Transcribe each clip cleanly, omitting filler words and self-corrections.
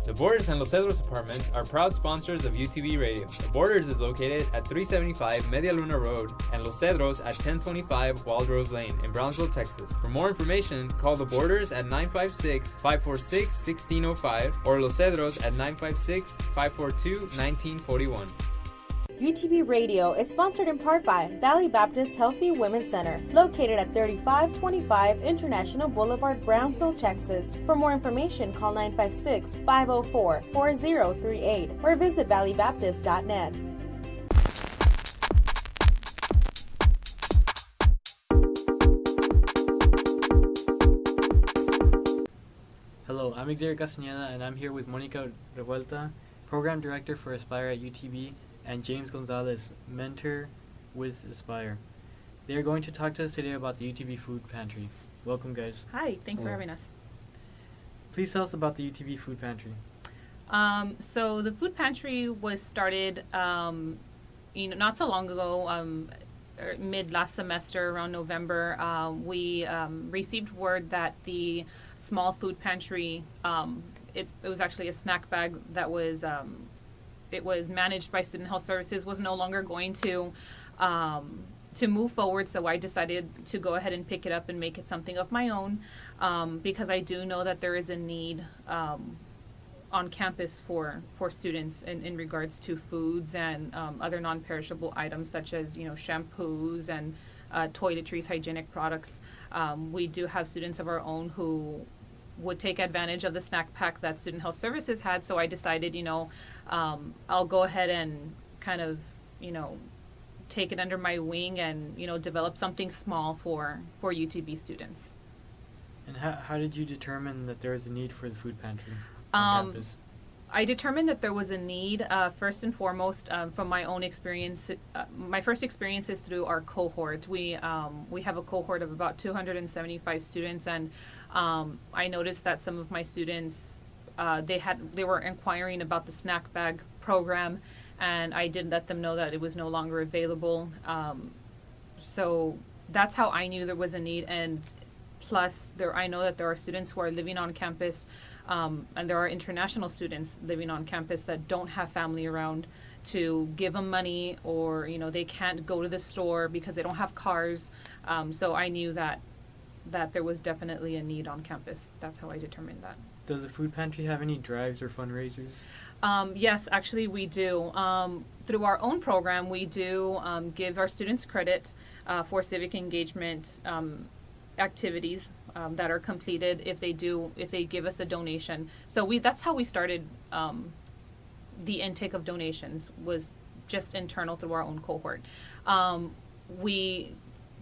The Borders and Los Cedros Apartments are proud sponsors of UTB Radio. The Borders is located at 375 Media Luna Road and Los Cedros at 1025 Waldrose Lane in Brownsville, Texas. For more information, call The Borders at 956-546-1605 or Los Cedros at 956-542-1941. UTB Radio is sponsored in part by Valley Baptist Healthy Women's Center, located at 3525 International Boulevard, Brownsville, Texas. For more information, call 956-504-4038 or visit valleybaptist.net. Hello, I'm Xavier Castañeda, and I'm here with Monica Revuelta, Program Director for Aspire at UTB, and James Gonzalez, Mentor with Aspire. They are going to talk to us today about the UTB Food Pantry. Welcome, guys. Hi, thanks for having us. Please tell us about the UTB Food Pantry. So the Food Pantry was started, not so long ago, mid last semester, around November. We received word that the small food pantry, it was actually a snack bag that was it was managed by Student Health Services, was no longer going to move forward. So I decided to go ahead and pick it up and make it something of my own, because I do know that there is a need on campus for students in regards to foods and other non-perishable items such as shampoos and toiletries, hygienic products. We do have students of our own who would take advantage of the snack pack that Student Health Services had, so I decided, I'll go ahead and kind of, take it under my wing and, develop something small for UTB students. And how did you determine that there is a need for the food pantry on campus? I determined that there was a need, first and foremost, from my own experience. My first experience is through our cohort. We have a cohort of about 275 students, and I noticed that some of my students, they were inquiring about the snack bag program, and I did let them know that it was no longer available. So that's how I knew there was a need, and plus I know that there are students who are living on campus, and there are international students living on campus that don't have family around to give them money, or they can't go to the store because they don't have cars. So I knew that there was definitely a need on campus. That's how I determined that. Does the food pantry have any drives or fundraisers? Yes, actually we do. Through our own program, we do give our students credit for civic engagement activities that are completed if they give us a donation. So that's how we started. The intake of donations was just internal through our own cohort.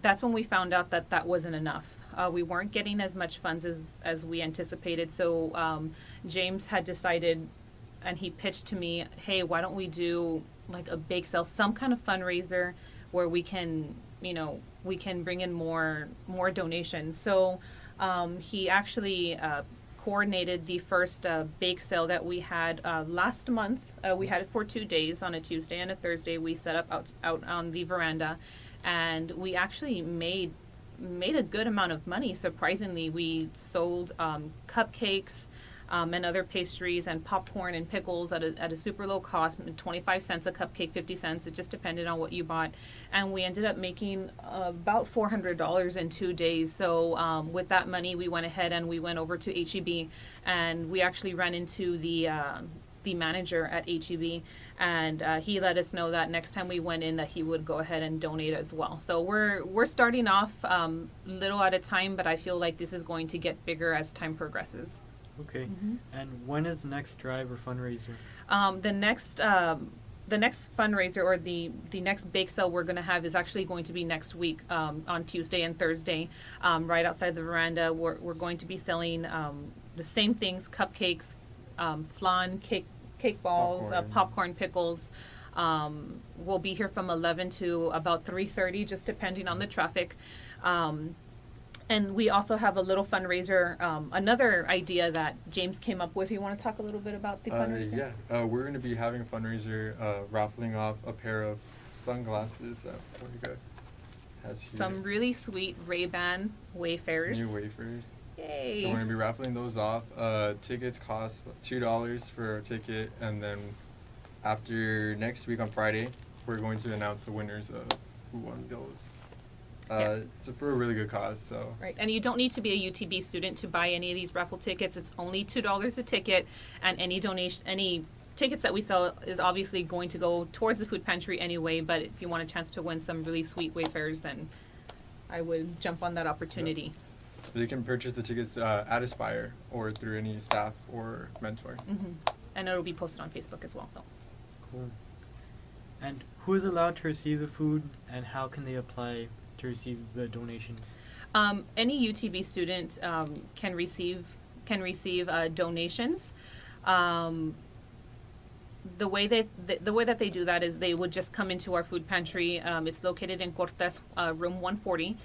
That's when we found out that wasn't enough. We weren't getting as much funds as we anticipated. So James had decided, and he pitched to me, hey, why don't we do like a bake sale, some kind of fundraiser where we can bring in more donations. So he actually coordinated the first bake sale that we had last month. We had it for 2 days, on a Tuesday and a Thursday. We set up out on the veranda, and we actually made a good amount of money. Surprisingly, we sold cupcakes and other pastries and popcorn and pickles at a super low cost, 25 cents a cupcake, 50 cents. It just depended on what you bought. And we ended up making about $400 in 2 days. So with that money, we went ahead and we went over to HEB, and we actually ran into the manager at HEB, and he let us know that next time we went in that he would go ahead and donate as well. So we're starting off little at a time, but I feel like this is going to get bigger as time progresses. Okay. Mm-hmm. And when is the next drive or fundraiser? The next fundraiser, or the next bake sale we're going to have, is actually going to be next week on Tuesday and Thursday, right outside the veranda. We're going to be selling the same things: cupcakes, flan, cake balls, popcorn, pickles. We'll be here from 11 to about 3:30, just depending on the traffic. And we also have a little fundraiser, another idea that James came up with. You want to talk a little bit about the fundraiser? Yeah, we're going to be having a fundraiser, raffling off a pair of sunglasses that Monica has here. Some really sweet Ray-Ban Wayfarers. New Wayfarers. Yay. So we're going to be raffling those off. Tickets cost $2 for a ticket, and then after next week on Friday, we're going to announce the winners of who won those. It's for a really good cause, so. Right, and you don't need to be a UTB student to buy any of these raffle tickets. It's only $2 a ticket, and any tickets that we sell is obviously going to go towards the food pantry anyway, but if you want a chance to win some really sweet wayfarers, then I would jump on that opportunity. You can purchase the tickets at Aspire or through any staff or mentor. Mm-hmm. And it'll be posted on Facebook as well. So. Cool. And who is allowed to receive the food, and how can they apply to receive the donations? Any UTB student can receive donations. The way that they do that is they would just come into our food pantry. It's located in Cortes, room 140.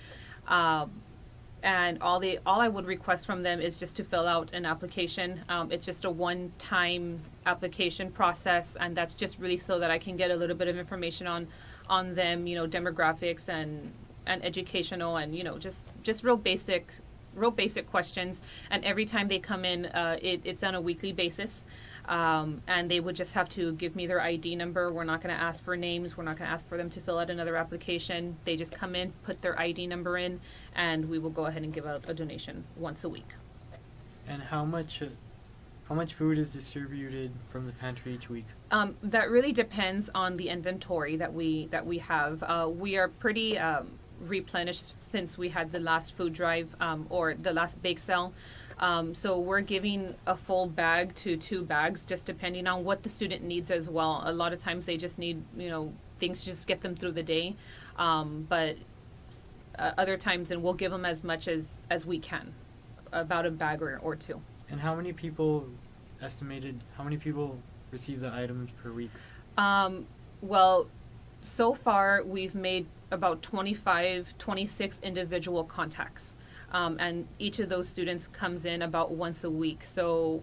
And all I would request from them is just to fill out an application. It's just a one-time application process, and that's just really so that I can get a little bit of information on them, demographics and educational, and just real basic questions. And every time they come in, it's on a weekly basis. And they would just have to give me their ID number. We're not going to ask for names. We're not going to ask for them to fill out another application. They just come in, put their ID number in, and we will go ahead and give out a donation once a week. And how much food is distributed from the pantry each week? That really depends on the inventory that we have. We are pretty replenished since we had the last food drive or the last bake sale. So we're giving a full bag to 2 bags, just depending on what the student needs as well. A lot of times they just need, things to just get them through the day. But other times, and we'll give them as much as we can, about a bag or 2. And how many people receive the items per week? Well, so far we've made about 26 individual contacts. And each of those students comes in about once a week. So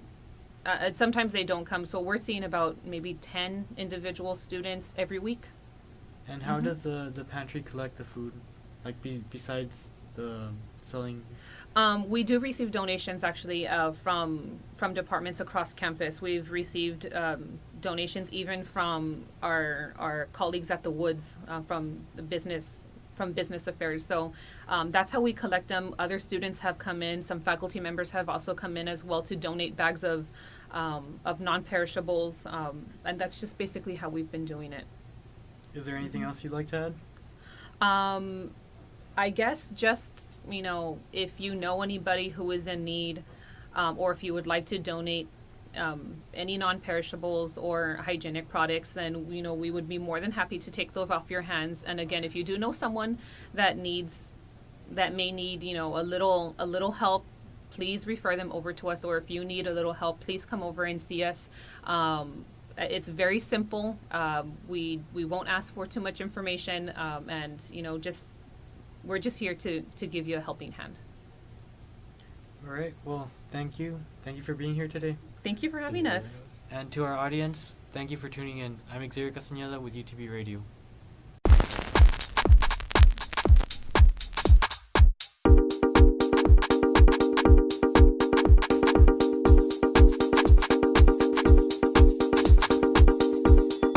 sometimes they don't come. So we're seeing about maybe 10 individual students every week. And how does the pantry collect the food, like besides the selling? We do receive donations actually from departments across campus. We've received donations even from our colleagues at the Woods from the business affairs. So that's how we collect them. Other students have come in. Some faculty members have also come in as well to donate bags of non-perishables, and that's just basically how we've been doing it. Is there anything else you'd like to add? I guess just, if you know anybody who is in need, or if you would like to donate any non-perishables or hygienic products, then we would be more than happy to take those off your hands. And again, if you do know someone that may need a little help, please refer them over to us. Or if you need a little help, please come over and see us. It's very simple. We won't ask for too much information, and we're just here to give you a helping hand. All right. Well, thank you. Thank you for being here today. Thank you for having us. And to our audience, thank you for tuning in. I'm Xavier Castañeda with UTB Radio.